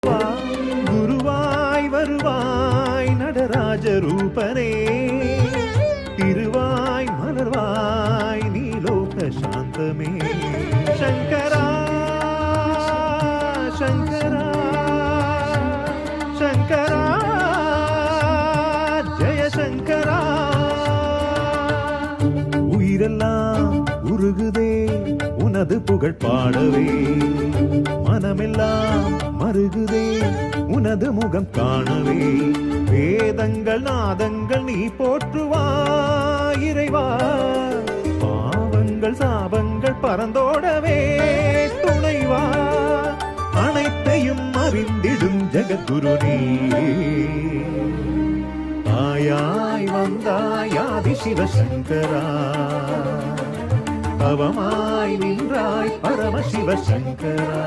வா குருவாய் வருவாய் நடராஜ ரூபனே திருவாய் மலர்வாய் நீலோக சாந்தமே சங்கரா சங்கரா சங்கரா ஜெய சங்கரா உயிரெல்லாம் உருகுதே உனது புகழ் பாடவே மனமெல்லாம் மருகுதே உனது முகம் காணவே வேதங்கள் நாதங்கள் நீ போற்றுவாய் இறைவா பாவங்கள் சாபங்கள் பறந்தோடவே துணைவா அனைத்தையும் அறிந்திடும் ஜெகத்குரு நீ ஆயாய் வந்தாய் ஆதி சிவசங்கரா பவமாய் நின்றாய் பரமசிவ சங்கரா